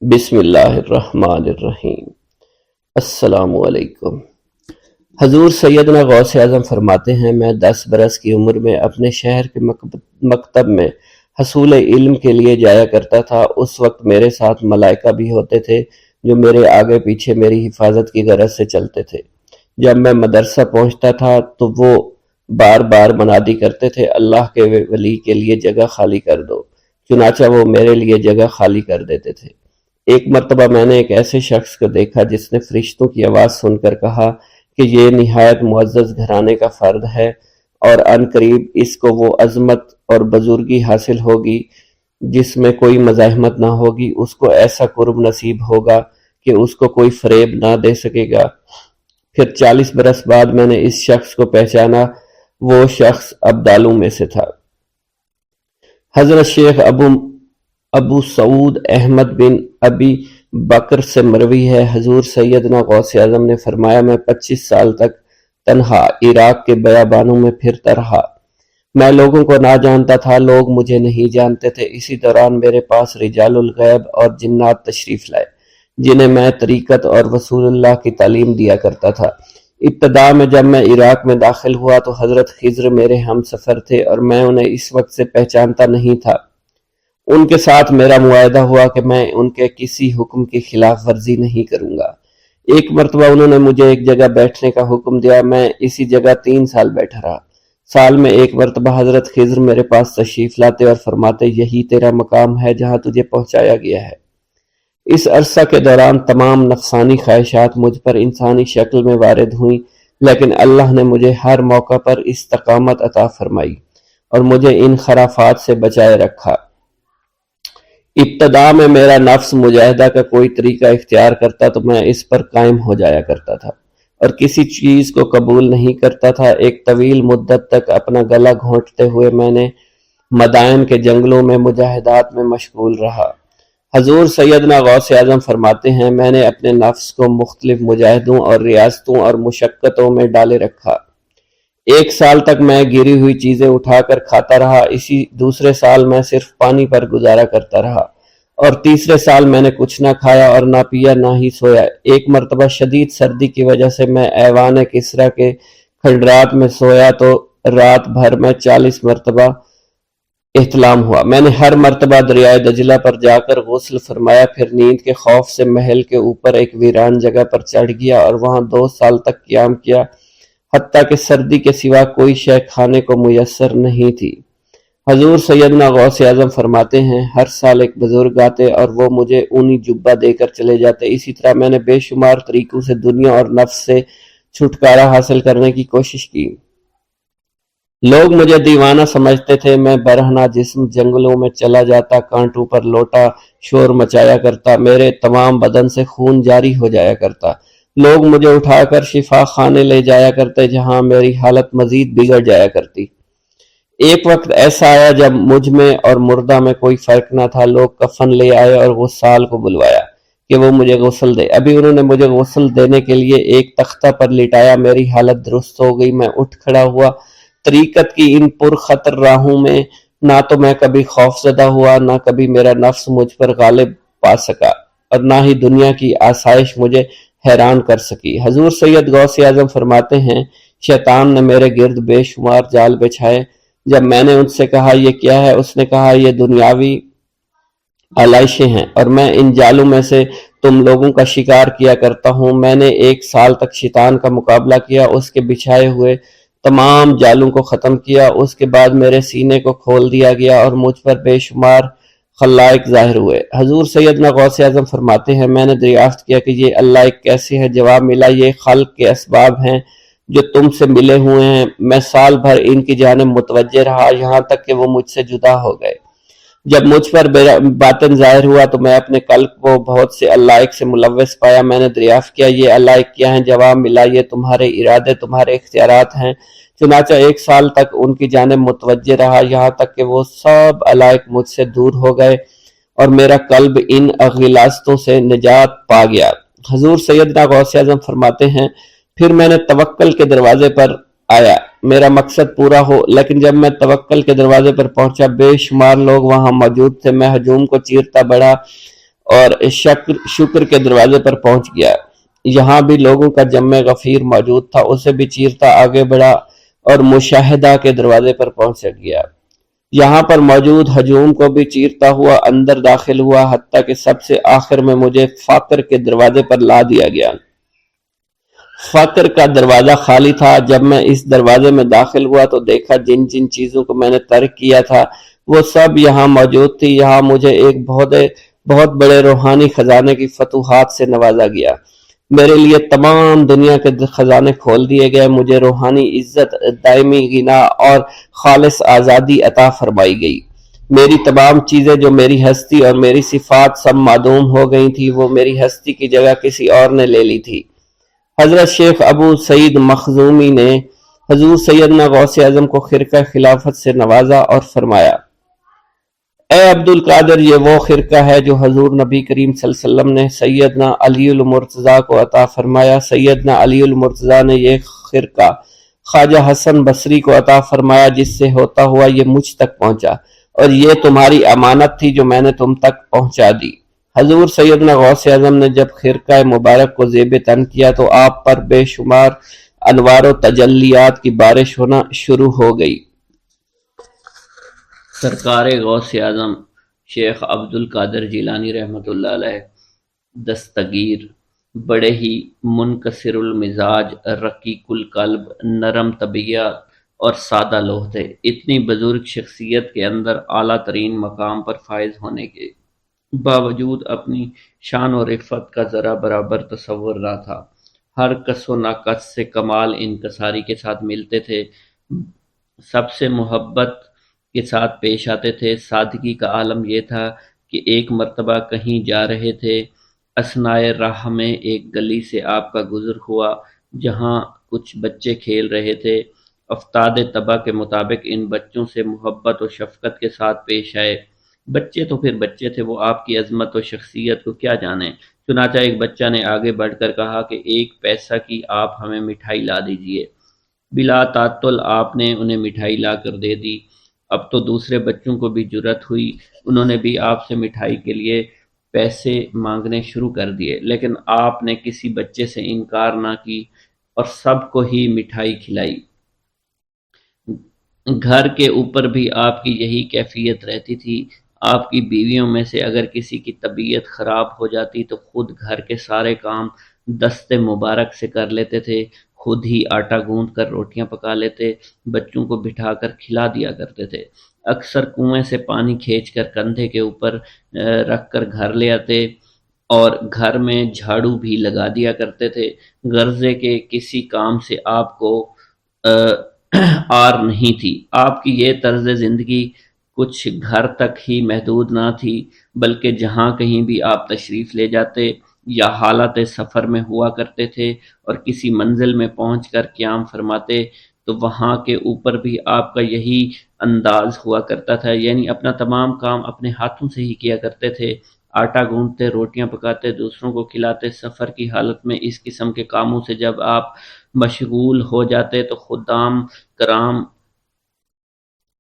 بسم اللہ الرحمن الرحیم۔ السلام علیکم۔ حضور سیدنا غوث اعظم فرماتے ہیں، میں 10 برس کی عمر میں اپنے شہر کے مکتب میں حصول علم کے لیے جایا کرتا تھا۔ اس وقت میرے ساتھ ملائکہ بھی ہوتے تھے جو میرے آگے پیچھے میری حفاظت کی غرض سے چلتے تھے۔ جب میں مدرسہ پہنچتا تھا تو وہ بار بار منادی کرتے تھے، اللہ کے ولی کے لیے جگہ خالی کر دو۔ چنانچہ وہ میرے لیے جگہ خالی کر دیتے تھے۔ ایک مرتبہ میں نے ایک ایسے شخص کو دیکھا جس نے فرشتوں کی آواز سن کر کہا کہ یہ نہایت معزز گھرانے کا فرد ہے اور عن قریب اس کو وہ عظمت اور بزرگی حاصل ہوگی جس میں کوئی مزاحمت نہ ہوگی۔ اس کو ایسا قرب نصیب ہوگا کہ اس کو کوئی فریب نہ دے سکے گا۔ پھر 40 برس بعد میں نے اس شخص کو پہچانا، وہ شخص ابدالوں میں سے تھا۔ حضرت شیخ ابو سعود احمد بن ابی بکر سے مروی ہے، حضور سیدنا غوث اعظم نے فرمایا، میں 25 سال تک تنہا عراق کے بیابانوں میں پھرتا رہا۔ میں لوگوں کو نہ جانتا تھا، لوگ مجھے نہیں جانتے تھے۔ اسی دوران میرے پاس رجال الغیب اور جنات تشریف لائے جنہیں میں طریقت اور رسول اللہ کی تعلیم دیا کرتا تھا۔ ابتدا میں جب میں عراق میں داخل ہوا تو حضرت خضر میرے ہم سفر تھے اور میں انہیں اس وقت سے پہچانتا نہیں تھا۔ ان کے ساتھ میرا معاہدہ ہوا کہ میں ان کے کسی حکم کی خلاف ورزی نہیں کروں گا۔ ایک مرتبہ انہوں نے مجھے ایک جگہ بیٹھنے کا حکم دیا، میں اسی جگہ 3 سال بیٹھا رہا۔ سال میں ایک مرتبہ حضرت خضر میرے پاس تشریف لاتے اور فرماتے، یہی تیرا مقام ہے جہاں تجھے پہنچایا گیا ہے۔ اس عرصہ کے دوران تمام نفسانی خواہشات مجھ پر انسانی شکل میں وارد ہوئیں، لیکن اللہ نے مجھے ہر موقع پر استقامت عطا فرمائی اور مجھے ان خرافات سے بچائے رکھا۔ ابتدا میں میرا نفس مجاہدہ کا کوئی طریقہ اختیار کرتا تو میں اس پر قائم ہو جایا کرتا تھا اور کسی چیز کو قبول نہیں کرتا تھا۔ ایک طویل مدت تک اپنا گلا گھونٹتے ہوئے میں نے مدائن کے جنگلوں میں مجاہدات میں مشغول رہا۔ حضور سیدنا غوث اعظم فرماتے ہیں، میں نے اپنے نفس کو مختلف مجاہدوں اور ریاستوں اور مشقتوں میں ڈالے رکھا۔ 1 سال تک میں گری ہوئی چیزیں اٹھا کر کھاتا رہا، اسی دوسرے سال میں صرف پانی پر گزارا کرتا رہا اور تیسرے سال میں نے کچھ نہ کھایا اور نہ پیا نہ ہی سویا۔ ایک مرتبہ شدید سردی کی وجہ سے میں ایوان کسریٰ کے کھنڈرات میں سویا تو رات بھر میں 40 مرتبہ احتلام ہوا۔ میں نے ہر مرتبہ دریائے دجلہ پر جا کر غسل فرمایا، پھر نیند کے خوف سے محل کے اوپر ایک ویران جگہ پر چڑھ گیا اور وہاں 2 سال تک قیام کیا، حتیٰ کہ سردی کے سوا کوئی شے کھانے کو میسر نہیں تھی۔ حضور سیدنا غوث اعظم فرماتے ہیں، ہر سال ایک بزرگ آتے اور وہ مجھے اونی جبہ دے کر چلے جاتے۔ اسی طرح میں نے بے شمار طریقوں سے دنیا اور نفس سے چھٹکارا حاصل کرنے کی کوشش کی۔ لوگ مجھے دیوانہ سمجھتے تھے۔ میں برہنہ جسم جنگلوں میں چلا جاتا، کانٹوں پر لوٹا شور مچایا کرتا، میرے تمام بدن سے خون جاری ہو جایا کرتا۔ لوگ مجھے اٹھا کر شفا خانے لے جایا کرتے جہاں میری حالت مزید بگڑ جایا کرتی۔ ایک وقت ایسا آیا جب مجھ میں اور مردہ میں کوئی فرق نہ تھا۔ لوگ کفن لے آئے اور غسال کو بلوایا کہ وہ مجھے غسل دے۔ ابھی انہوں نے مجھے غسل دینے کے لیے ایک تختہ پر لٹایا، میری حالت درست ہو گئی، میں اٹھ کھڑا ہوا۔ طریقت کی ان پرخطر راہوں میں نہ تو میں کبھی خوف زدہ ہوا، نہ کبھی میرا نفس مجھ پر غالب پا سکا اور نہ ہی دنیا کی آسائش مجھے حیران کر سکی۔ حضور سید غوث اعظم فرماتے ہیں، شیطان نے میرے گرد بے شمار جال بچھائے۔ جب میں نے ان سے کہا یہ کیا ہے، اس نے کہا یہ دنیاوی آلائشیں ہیں اور میں ان جالوں میں سے تم لوگوں کا شکار کیا کرتا ہوں۔ میں نے 1 سال تک شیطان کا مقابلہ کیا، اس کے بچھائے ہوئے تمام جالوں کو ختم کیا۔ اس کے بعد میرے سینے کو کھول دیا گیا اور مجھ پر بے شمار خلائق ظاہر ہوئے۔ حضور سیدنا غوث اعظم فرماتے ہیں، میں نے دریافت کیا کہ یہ اللہ ایک کیسے ہے؟ جواب ملا، یہ خلق کے اسباب ہیں جو تم سے ملے ہوئے ہیں۔ میں سال بھر ان کی جانب متوجہ رہا یہاں تک کہ وہ مجھ سے جدا ہو گئے۔ جب مجھ پر باطن ظاہر ہوا تو میں اپنے قلب کو بہت سے علائق سے ملوث پایا۔ میں نے دریافت کیا یہ علائق کیا ہیں؟ جواب ملا، یہ تمہارے ارادے، تمہارے اختیارات ہیں۔ چنانچہ 1 سال تک ان کی جانب متوجہ رہا یہاں تک کہ وہ سب علائق مجھ سے دور ہو گئے اور میرا قلب ان غلاظتوں سے نجات پا گیا۔ حضور سیدنا غوث اعظم فرماتے ہیں، پھر میں نے توکل کے دروازے پر آیا، میرا مقصد پورا ہو، لیکن جب میں توکل کے دروازے پر پہنچا بے شمار لوگ وہاں موجود تھے۔ میں ہجوم کو چیرتا بڑھا اور شکر کے دروازے پر پہنچ گیا۔ یہاں بھی لوگوں کا جمع غفیر موجود تھا، اسے بھی چیرتا آگے بڑھا اور مشاہدہ کے دروازے پر پہنچ گیا۔ یہاں پر موجود ہجوم کو بھی چیرتا ہوا اندر داخل ہوا، حتیٰ کہ سب سے آخر میں مجھے فقر کے دروازے پر لا دیا گیا۔ فقر کا دروازہ خالی تھا۔ جب میں اس دروازے میں داخل ہوا تو دیکھا جن جن چیزوں کو میں نے ترک کیا تھا وہ سب یہاں موجود تھی۔ یہاں مجھے ایک بہت بڑے روحانی خزانے کی فتوحات سے نوازا گیا۔ میرے لیے تمام دنیا کے خزانے کھول دیے گئے، مجھے روحانی عزت، دائمی غنا اور خالص آزادی عطا فرمائی گئی۔ میری تمام چیزیں جو میری ہستی اور میری صفات سب معدوم ہو گئی تھی، وہ میری ہستی کی جگہ کسی اور نے لے لی تھی۔ حضرت شیخ ابو سعید مخزومی نے حضور سیدنا غوث اعظم کو خرقہ خلافت سے نوازا اور فرمایا، اے عبد القادر، یہ وہ خرقہ ہے جو حضور نبی کریم صلی اللہ علیہ وسلم نے سیدنا علی المرتضیٰ کو عطا فرمایا۔ سیدنا علی المرتضیٰ نے یہ خرقہ خواجہ حسن بصری کو عطا فرمایا، جس سے ہوتا ہوا یہ مجھ تک پہنچا، اور یہ تمہاری امانت تھی جو میں نے تم تک پہنچا دی۔ حضور سیدنا غوث اعظم نے جب خرقہ مبارک کو زیب تن کیا تو آپ پر بے شمار انوار و تجلیات کی بارش ہونا شروع ہو گئی۔ سرکار غوث اعظم شیخ عبد القادر جیلانی رحمۃ اللہ علیہ دستگیر بڑے ہی منکسر المزاج، رقیق القلب، نرم طبیعت اور سادہ لوح تھے۔ اتنی بزرگ شخصیت کے اندر اعلیٰ ترین مقام پر فائز ہونے کے باوجود اپنی شان و رفعت کا ذرا برابر تصور نہ تھا۔ ہر کس و ناقص سے کمال انکساری کے ساتھ ملتے تھے، سب سے محبت کے ساتھ پیش آتے تھے۔ سادگی کا عالم یہ تھا کہ ایک مرتبہ کہیں جا رہے تھے، اثنائے راہ میں ایک گلی سے آپ کا گزر ہوا جہاں کچھ بچے کھیل رہے تھے۔ افتاد طبع کے مطابق ان بچوں سے محبت و شفقت کے ساتھ پیش آئے۔ بچے تو پھر بچے تھے، وہ آپ کی عظمت و شخصیت کو کیا جانیں۔ چنانچہ ایک بچہ نے آگے بڑھ کر کہا کہ 1 پیسہ کی آپ ہمیں مٹھائی لا دیجئے۔ بلا تعطل آپ نے انہیں مٹھائی لا کر دے دی۔ اب تو دوسرے بچوں کو بھی جرأت ہوئی، انہوں نے بھی آپ سے مٹھائی کے لیے پیسے مانگنے شروع کر دیے، لیکن آپ نے کسی بچے سے انکار نہ کی اور سب کو ہی مٹھائی کھلائی۔ گھر کے اوپر بھی آپ کی یہی کیفیت رہتی تھی۔ آپ کی بیویوں میں سے اگر کسی کی طبیعت خراب ہو جاتی تو خود گھر کے سارے کام دست مبارک سے کر لیتے تھے، خود ہی آٹا گوندھ کر روٹیاں پکا لیتے، بچوں کو بٹھا کر کھلا دیا کرتے تھے۔ اکثر کنویں سے پانی کھینچ کر کندھے کے اوپر رکھ کر گھر لے آتے اور گھر میں جھاڑو بھی لگا دیا کرتے تھے۔ غرضے کے کسی کام سے آپ کو آر نہیں تھی۔ آپ کی یہ طرز زندگی کچھ گھر تک ہی محدود نہ تھی، بلکہ جہاں کہیں بھی آپ تشریف لے جاتے یا حالت سفر میں ہوا کرتے تھے اور کسی منزل میں پہنچ کر قیام فرماتے تو وہاں کے اوپر بھی آپ کا یہی انداز ہوا کرتا تھا، یعنی اپنا تمام کام اپنے ہاتھوں سے ہی کیا کرتے تھے، آٹا گوندتے، روٹیاں پکاتے، دوسروں کو کھلاتے۔ سفر کی حالت میں اس قسم کے کاموں سے جب آپ مشغول ہو جاتے تو خدام کرام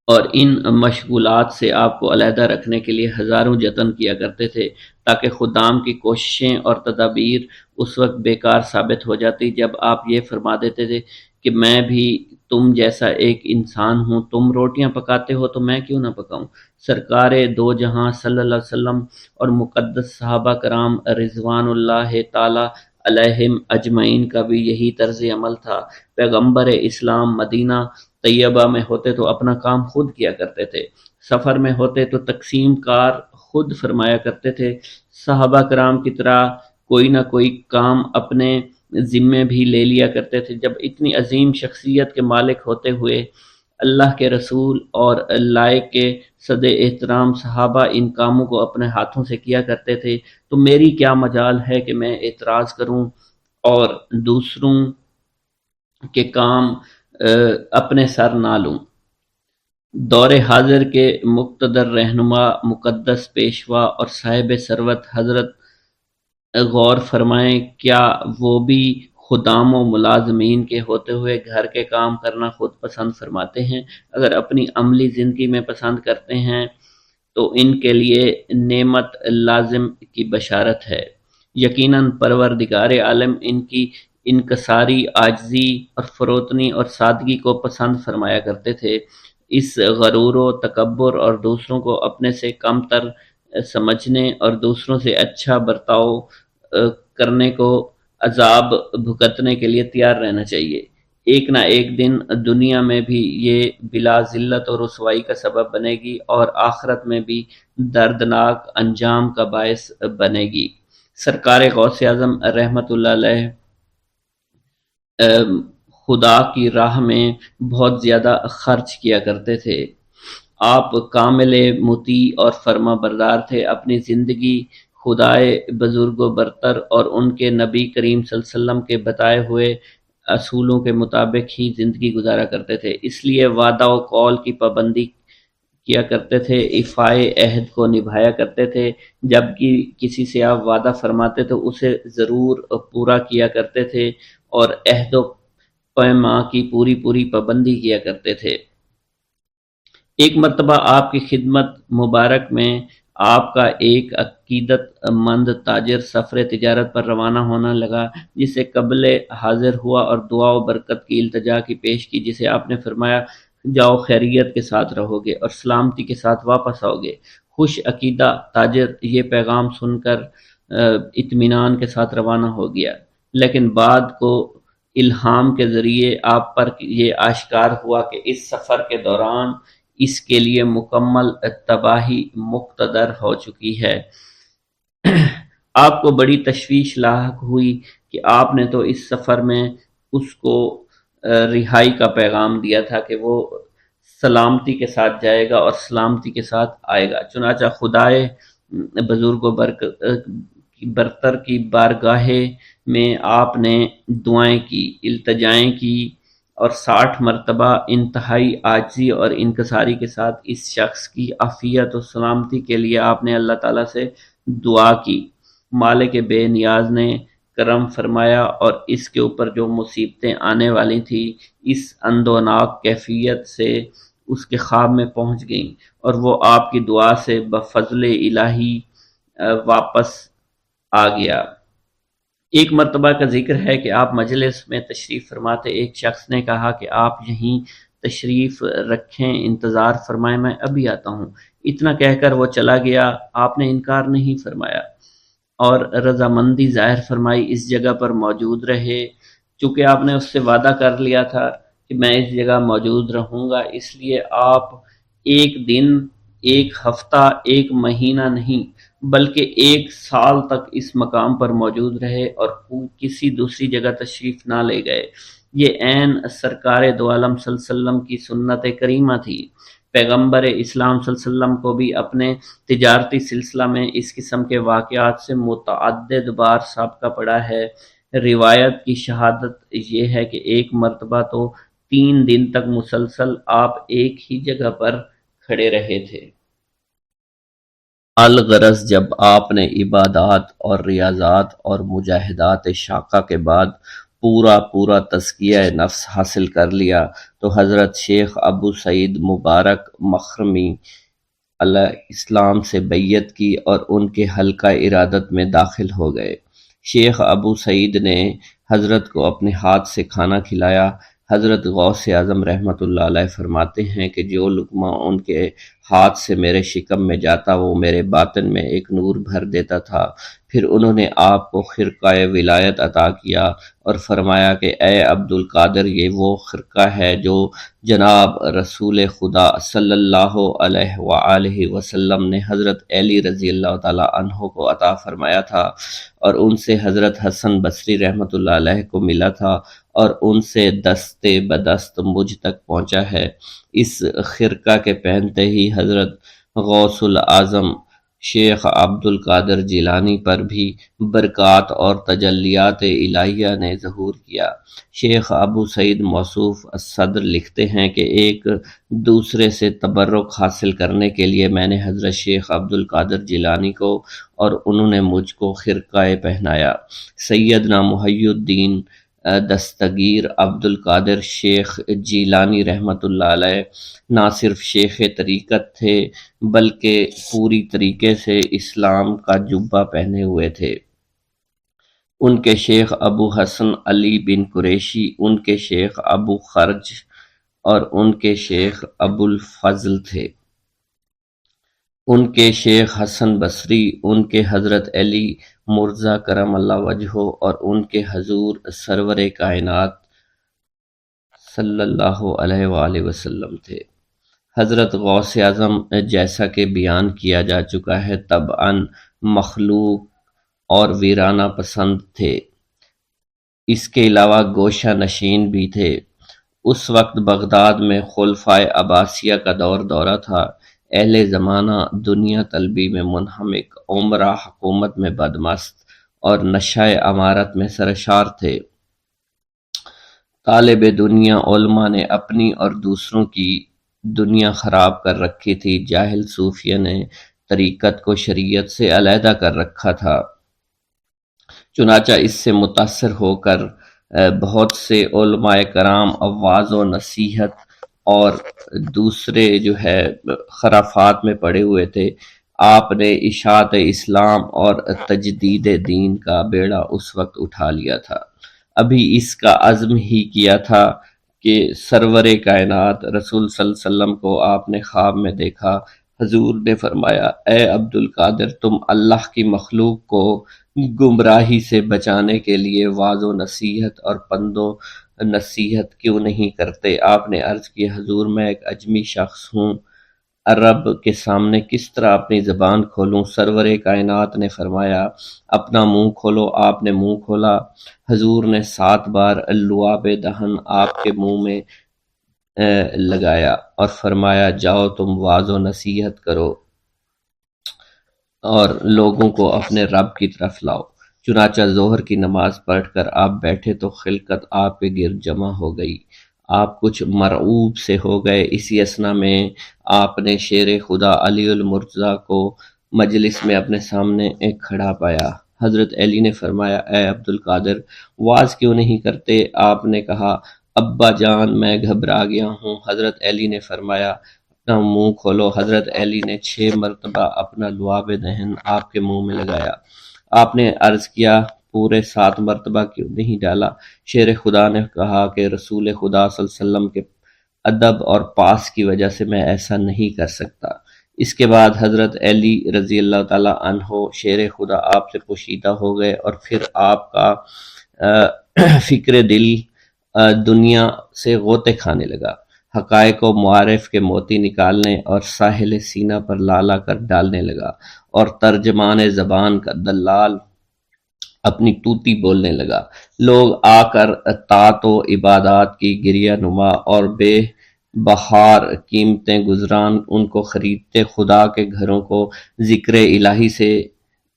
اور ان مشغولات سے آپ کو علیحدہ رکھنے کے لیے ہزاروں جتن کیا کرتے تھے، تاکہ خدام کی کوششیں اور تدابیر اس وقت بیکار ثابت ہو جاتی جب آپ یہ فرما دیتے تھے کہ میں بھی تم جیسا ایک انسان ہوں، تم روٹیاں پکاتے ہو تو میں کیوں نہ پکاؤں۔ سرکار دو جہاں صلی اللہ علیہ وسلم اور مقدس صحابہ کرام رضوان اللہ تعالی علیہم اجمعین کا بھی یہی طرز عمل تھا۔ پیغمبر اسلام مدینہ طیبہ میں ہوتے تو اپنا کام خود کیا کرتے تھے، سفر میں ہوتے تو تقسیم کار خود فرمایا کرتے تھے۔ صحابہ کرام کی طرح کوئی نہ کوئی کام اپنے ذمے بھی لے لیا کرتے تھے۔ جب اتنی عظیم شخصیت کے مالک ہوتے ہوئے اللہ کے رسول اور لائق کے صد احترام صحابہ ان کاموں کو اپنے ہاتھوں سے کیا کرتے تھے تو میری کیا مجال ہے کہ میں اعتراض کروں اور دوسروں کے کام اپنے سر نہ لوں۔ دور حاضر کے مقتدر رہنما، مقدس پیشوا اور صاحب ثروت حضرت غور فرمائیں، کیا وہ بھی خدام و ملازمین کے ہوتے ہوئے گھر کے کام کرنا خود پسند فرماتے ہیں؟ اگر اپنی عملی زندگی میں پسند کرتے ہیں تو ان کے لیے نعمت لازم کی بشارت ہے۔ یقیناً پروردگار عالم ان کی انکساری، عاجزی اور فروتنی اور سادگی کو پسند فرمایا کرتے تھے۔ اس غرور و تکبر اور دوسروں کو اپنے سے کم تر سمجھنے اور دوسروں سے اچھا برتاؤ کرنے کو عذاب بھگتنے کے لیے تیار رہنا چاہیے۔ ایک نہ ایک دن دنیا میں بھی یہ بلا ذلت اور رسوائی کا سبب بنے گی اور آخرت میں بھی دردناک انجام کا باعث بنے گی۔ سرکار غوث اعظم رحمۃ اللہ علیہ خدا کی راہ میں بہت زیادہ خرچ کیا کرتے تھے۔ آپ کامل مطیع اور فرما بردار تھے۔ اپنی زندگی خدائے بزرگ و برتر اور ان کے نبی کریم صلی اللہ علیہ وسلم کے بتائے ہوئے اصولوں کے مطابق ہی زندگی گزارا کرتے تھے، اس لیے وعدہ و قول کی پابندی کیا کرتے تھے، ایفائے عہد کو نبھایا کرتے تھے۔ جب کسی سے آپ وعدہ فرماتے تو اسے ضرور پورا کیا کرتے تھے اور عہد و پیمان کی پوری پابندی کیا کرتے تھے۔ ایک مرتبہ آپ کی خدمت مبارک میں آپ کا ایک عقیدت مند تاجر سفر تجارت پر روانہ ہونا لگا، جسے قبل حاضر ہوا اور دعا و برکت کی التجا کی پیش کی، جسے آپ نے فرمایا جاؤ خیریت کے ساتھ رہو گے اور سلامتی کے ساتھ واپس آؤ گے۔ خوش عقیدہ تاجر یہ پیغام سن کر اطمینان کے ساتھ روانہ ہو گیا، لیکن بعد کو الہام کے ذریعے آپ پر یہ آشکار ہوا کہ اس سفر کے دوران اس کے لیے مکمل تباہی مقتدر ہو چکی ہے۔ آپ کو بڑی تشویش لاحق ہوئی کہ آپ نے تو اس سفر میں اس کو رہائی کا پیغام دیا تھا کہ وہ سلامتی کے ساتھ جائے گا اور سلامتی کے ساتھ آئے گا۔ چنانچہ خدائے بزرگ و برتر کی بارگاہ میں آپ نے دعائیں کی، التجائیں کی اور 60 مرتبہ انتہائی عاجزی اور انکساری کے ساتھ اس شخص کی عافیت و سلامتی کے لیے آپ نے اللہ تعالیٰ سے دعا کی۔ مالک بے نیاز نے کرم فرمایا اور اس کے اوپر جو مصیبتیں آنے والی تھیں اس اندوناک کیفیت سے اس کے خواب میں پہنچ گئیں اور وہ آپ کی دعا سے بفضل الہی واپس آ گیا۔ ایک مرتبہ کا ذکر ہے کہ آپ مجلس میں تشریف فرماتے، ایک شخص نے کہا کہ آپ یہیں تشریف رکھیں، انتظار فرمائیں، میں ابھی آتا ہوں۔ اتنا کہہ کر وہ چلا گیا۔ آپ نے انکار نہیں فرمایا اور رضامندی ظاہر فرمائی، اس جگہ پر موجود رہے۔ چونکہ آپ نے اس سے وعدہ کر لیا تھا کہ میں اس جگہ موجود رہوں گا، اس لیے آپ ایک دن، ایک ہفتہ، ایک مہینہ نہیں بلکہ 1 سال تک اس مقام پر موجود رہے اور کسی دوسری جگہ تشریف نہ لے گئے۔ یہ عین سرکار دو عالم صلی اللہ علیہ وسلم کی سنت کریمہ تھی۔ پیغمبر اسلام صلی اللہ علیہ وسلم کو بھی اپنے تجارتی سلسلہ میں اس قسم کے واقعات سے متعدد بار سابقہ پڑا ہے۔ روایت کی شہادت یہ ہے کہ ایک مرتبہ تو 3 دن تک مسلسل آپ ایک ہی جگہ پر کھڑے رہے تھے۔ الغرض جب آپ نے عبادات اور ریاضات اور مجاہدات شاقہ کے بعد پورا تزکیہ نفس حاصل کر لیا تو حضرت شیخ ابو سعید مبارک مخرمی علیہ السلام سے بیعت کی اور ان کے حلقہ ارادت میں داخل ہو گئے۔ شیخ ابو سعید نے حضرت کو اپنے ہاتھ سے کھانا کھلایا۔ حضرت غوث اعظم رحمۃ اللہ علیہ فرماتے ہیں کہ جو لقمہ ان کے ہاتھ سے میرے شکم میں جاتا وہ میرے باطن میں ایک نور بھر دیتا تھا۔ پھر انہوں نے آپ کو خرقہ ولایت عطا کیا اور فرمایا کہ اے عبد القادر، یہ وہ خرقہ ہے جو جناب رسول خدا صلی اللہ علیہ وآلہ وسلم نے حضرت علی رضی اللہ تعالیٰ عنہ کو عطا فرمایا تھا اور ان سے حضرت حسن بصری رحمۃ اللہ علیہ کو ملا تھا اور ان سے دست بدست مجھ تک پہنچا ہے۔ اس خرقہ کے پہنتے ہی حضرت غوث العظم شیخ عبد القادر جیلانی پر بھی برکات اور تجلیات الہیہ نے ظہور کیا۔ شیخ ابو سعید موصوف الصدر لکھتے ہیں کہ ایک دوسرے سے تبرک حاصل کرنے کے لیے میں نے حضرت شیخ عبد القادر جیلانی کو اور انہوں نے مجھ کو خرقہ پہنایا۔ سیدنا محی الدین دستگیر عبد القادر شیخ جیلانی رحمۃ اللہ علیہ نہ صرف شیخ طریقت تھے بلکہ پوری طریقے سے اسلام کا جبہ پہنے ہوئے تھے۔ ان کے شیخ ابو حسن علی بن قریشی، ان کے شیخ ابو خرج اور ان کے شیخ ابو الفضل تھے۔ ان کے شیخ حسن بصری، ان کے حضرت علی مرزا کرم اللہ وجہہ اور ان کے حضور سرور کائنات صلی اللہ علیہ وآلہ وسلم تھے۔ حضرت غوث اعظم جیسا کہ بیان کیا جا چکا ہے طبعاً مخلوق اور ویرانہ پسند تھے، اس کے علاوہ گوشہ نشین بھی تھے۔ اس وقت بغداد میں خلفائے عباسیہ کا دورہ تھا۔ اہل زمانہ دنیا طلبی میں منہمک، عمرہ حکومت میں بدمست اور نشہ امارت میں سرشار تھے۔ طالب دنیا علماء نے اپنی اور دوسروں کی دنیا خراب کر رکھی تھی۔ جاہل صوفیہ نے طریقت کو شریعت سے علیحدہ کر رکھا تھا۔ چنانچہ اس سے متاثر ہو کر بہت سے علماء کرام وعظ و نصیحت اور دوسرے خرافات میں پڑے ہوئے تھے۔ آپ نے اشاعت اسلام اور تجدید دین کا بیڑا اس وقت اٹھا لیا تھا۔ ابھی اس کا عزم ہی کیا تھا کہ سرور کائنات رسول صلی اللہ علیہ وسلم کو آپ نے خواب میں دیکھا۔ حضور نے فرمایا، اے عبد القادر، تم اللہ کی مخلوق کو گمراہی سے بچانے کے لیے وعظ و نصیحت اور پند و نصیحت کیوں نہیں کرتے؟ آپ نے عرض کی، حضور میں ایک اجمی شخص ہوں، عرب کے سامنے کس طرح اپنی زبان کھولوں؟ سرور کائنات نے فرمایا، اپنا منہ کھولو۔ آپ نے منہ کھولا۔ حضور نے 7 بار لعاب دہن آپ کے منہ میں لگایا اور فرمایا، جاؤ تم وعظ و نصیحت کرو اور لوگوں کو اپنے رب کی طرف لاؤ۔ چنانچہ ظہر کی نماز پڑھ کر آپ بیٹھے تو خلقت آپ کے گرد جمع ہو گئی۔ آپ کچھ مرعوب سے ہو گئے۔ اسی اثنا میں آپ نے شیر خدا علی المرتضیٰ کو مجلس میں اپنے سامنے ایک کھڑا پایا۔ حضرت علی نے فرمایا، اے عبد القادر، واز کیوں نہیں کرتے؟ آپ نے کہا، ابا جان میں گھبرا گیا ہوں۔ حضرت علی نے فرمایا، اپنا منہ کھولو۔ حضرت علی نے 6 مرتبہ اپنا لعاب دہن آپ کے منہ میں لگایا۔ آپ نے عرض کیا، پورے 7 مرتبہ کیوں نہیں ڈالا؟ شیر خدا نے کہا کہ رسول خدا صلی اللہ علیہ وسلم کے ادب اور پاس کی وجہ سے میں ایسا نہیں کر سکتا۔ اس کے بعد حضرت علی رضی اللہ تعالی عنہ شیر خدا آپ سے پوشیدہ ہو گئے اور پھر آپ کا فکر دل دنیا سے غوطے کھانے لگا، حقائق و معارف کے موتی نکالنے اور ساحل سینہ پر لالا کر ڈالنے لگا، اور ترجمان زبان کا دلال اپنی توتی بولنے لگا۔ لوگ آ کر طاعت و عبادات کی گریہ نما اور بے بہار قیمتیں گزران ان کو خریدتے، خدا کے گھروں کو ذکر الہی سے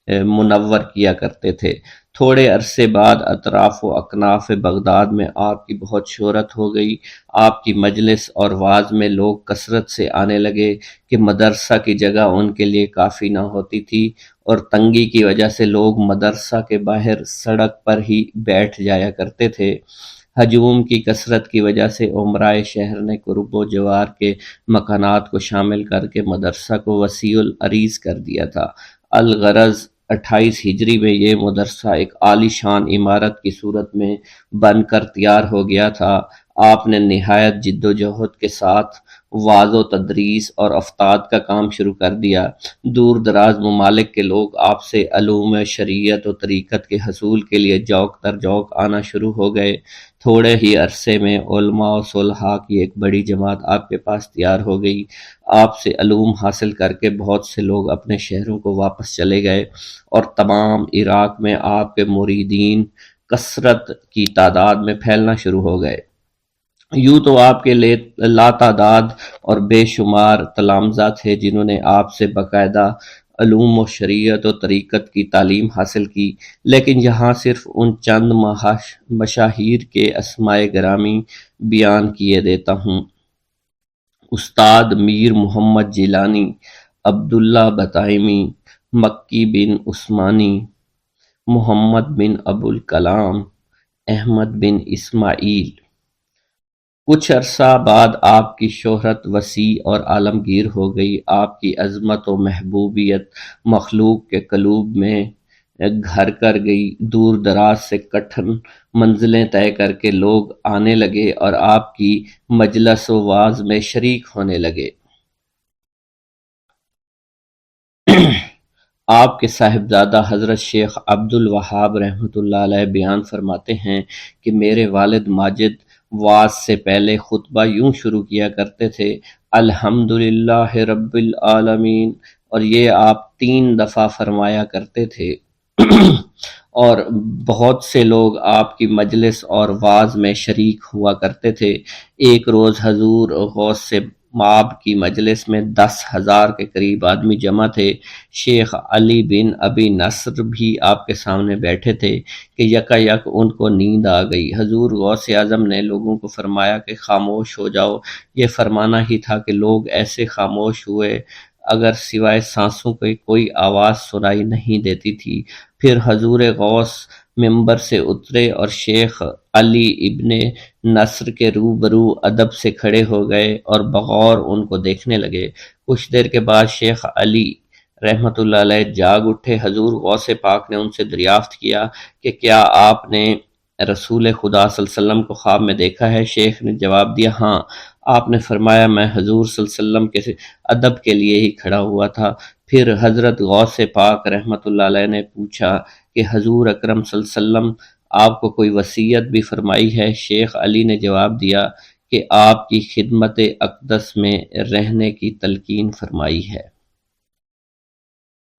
منور کیا کرتے تھے۔ تھوڑے عرصے بعد اطراف و اکناف بغداد میں آپ کی بہت شہرت ہو گئی۔ آپ کی مجلس اور وعظ میں لوگ کثرت سے آنے لگے کہ مدرسہ کی جگہ ان کے لیے کافی نہ ہوتی تھی، اور تنگی کی وجہ سے لوگ مدرسہ کے باہر سڑک پر ہی بیٹھ جایا کرتے تھے۔ ہجوم کی کثرت کی وجہ سے عمرائے شہر نے قرب و جوار کے مکانات کو شامل کر کے مدرسہ کو وسیع العریض کر دیا تھا۔ الغرض 28 ہجری میں یہ مدرسہ ایک عالی شان عمارت کی صورت میں بن کر تیار ہو گیا تھا۔ آپ نے نہایت جد و جہد کے ساتھ وعظ و تدریس اور افتاد کا کام شروع کر دیا۔ دور دراز ممالک کے لوگ آپ سے علوم شریعت و طریقت کے حصول کے لیے جوق در جوق آنا شروع ہو گئے۔ تھوڑے ہی عرصے میں علماء و صلحاء کی ایک بڑی جماعت آپ کے پاس تیار ہو گئی۔ آپ سے علوم حاصل کر کے بہت سے لوگ اپنے شہروں کو واپس چلے گئے، اور تمام عراق میں آپ کے مریدین کثرت کی تعداد میں پھیلنا شروع ہو گئے۔ یوں تو آپ کے لاتعداد اور بے شمار تلامذہ تھے جنہوں نے آپ سے باقاعدہ علوم و شریعت و طریقت کی تعلیم حاصل کی، لیکن یہاں صرف ان چند مشاہیر کے اسماء گرامی بیان کیے دیتا ہوں۔ استاد میر محمد جیلانی، عبداللہ بطائمی، مکی بن عثمانی، محمد بن ابو الکلام، احمد بن اسماعیل۔ کچھ عرصہ بعد آپ کی شہرت وسیع اور عالمگیر ہو گئی۔ آپ کی عظمت و محبوبیت مخلوق کے قلوب میں گھر کر گئی۔ دور دراز سے کٹھن منزلیں طے کر کے لوگ آنے لگے اور آپ کی مجلس و واعظ میں شریک ہونے لگے۔ آپ کے صاحبزادہ حضرت شیخ عبد الوہاب رحمۃ اللہ علیہ بیان فرماتے ہیں کہ میرے والد ماجد واعظ سے پہلے خطبہ یوں شروع کیا کرتے تھے: الحمدللہ رب العالمین، اور یہ آپ 3 دفعہ فرمایا کرتے تھے۔ اور بہت سے لوگ آپ کی مجلس اور واعظ میں شریک ہوا کرتے تھے۔ ایک روز حضور غوث سے مآب کی مجلس میں 10,000 کے قریب آدمی جمع تھے۔ شیخ علی بن ابی نصر بھی آپ کے سامنے بیٹھے تھے کہ یکا یک ان کو نیند آ گئی۔ حضور غوث اعظم نے لوگوں کو فرمایا کہ خاموش ہو جاؤ۔ یہ فرمانا ہی تھا کہ لوگ ایسے خاموش ہوئے اگر سوائے سانسوں کی کوئی آواز سنائی نہیں دیتی تھی۔ پھر حضور غوث ممبر سے اترے اور شیخ علی ابن نصر کے روبرو ادب سے کھڑے ہو گئے اور بغور ان کو دیکھنے لگے۔ کچھ دیر کے بعد شیخ علی رحمت اللہ علیہ جاگ اٹھے۔ حضور غوث پاک نے ان سے دریافت کیا کہ کیا آپ نے رسول خدا صلی اللہ علیہ وسلم کو خواب میں دیکھا ہے؟ شیخ نے جواب دیا، ہاں۔ آپ نے فرمایا، میں حضور صلی اللہ علیہ وسلم کے ادب کے لیے ہی کھڑا ہوا تھا۔ پھر حضرت غوث پاک رحمت اللہ علیہ نے پوچھا کہ حضور اکرم صلی اللہ علیہ وسلم آپ کو کوئی وصیت بھی فرمائی ہے؟ شیخ علی نے جواب دیا کہ آپ کی خدمت اقدس میں رہنے کی تلقین فرمائی ہے۔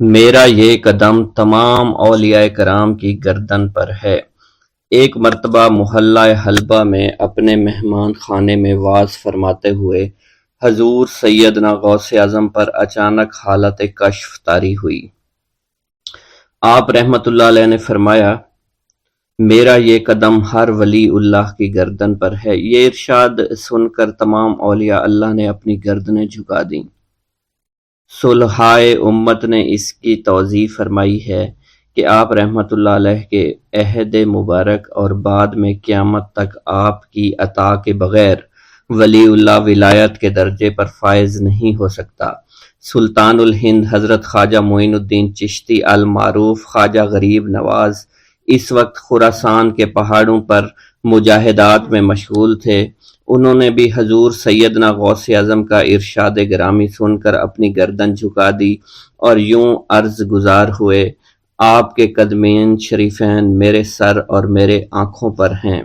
میرا یہ قدم تمام اولیاء کرام کی گردن پر ہے۔ ایک مرتبہ محلہ حلبہ میں اپنے مہمان خانے میں وعظ فرماتے ہوئے حضور سیدنا غوث اعظم پر اچانک حالت کشف طاری ہوئی۔ آپ رحمت اللہ علیہ نے فرمایا، میرا یہ قدم ہر ولی اللہ کی گردن پر ہے۔ یہ ارشاد سن کر تمام اولیاء اللہ نے اپنی گردنیں جھکا دیں۔ صلحائے امت نے اس کی توضیح فرمائی ہے کہ آپ رحمت اللہ علیہ کے عہد مبارک اور بعد میں قیامت تک آپ کی عطا کے بغیر ولی اللہ ولایت کے درجے پر فائز نہیں ہو سکتا۔ سلطان الہند حضرت خواجہ معین الدین چشتی المعروف خواجہ غریب نواز اس وقت خراسان کے پہاڑوں پر مجاہدات میں مشغول تھے۔ انہوں نے بھی حضور سیدنا غوث اعظم کا ارشاد گرامی سن کر اپنی گردن جھکا دی اور یوں عرض گزار ہوئے، آپ کے قدمین شریفین میرے سر اور میرے آنکھوں پر ہیں۔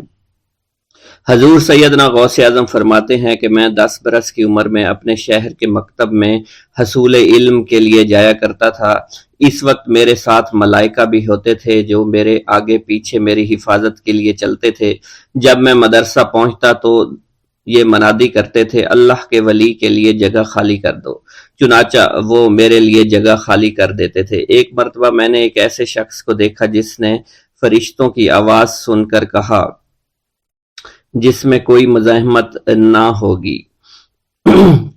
حضور سیدنا غوث اعظم فرماتے ہیں کہ میں 10 برس کی عمر میں اپنے شہر کے مکتب میں حصول علم کے لیے جایا کرتا تھا۔ اس وقت میرے ساتھ ملائکہ بھی ہوتے تھے جو میرے آگے پیچھے میری حفاظت کے لیے چلتے تھے۔ جب میں مدرسہ پہنچتا تو یہ منادی کرتے تھے، اللہ کے ولی کے لیے جگہ خالی کر دو۔ چنانچہ وہ میرے لیے جگہ خالی کر دیتے تھے۔ ایک مرتبہ میں نے ایک ایسے شخص کو دیکھا جس نے فرشتوں کی آواز سن کر کہا، جس میں کوئی مزاحمت نہ ہوگی،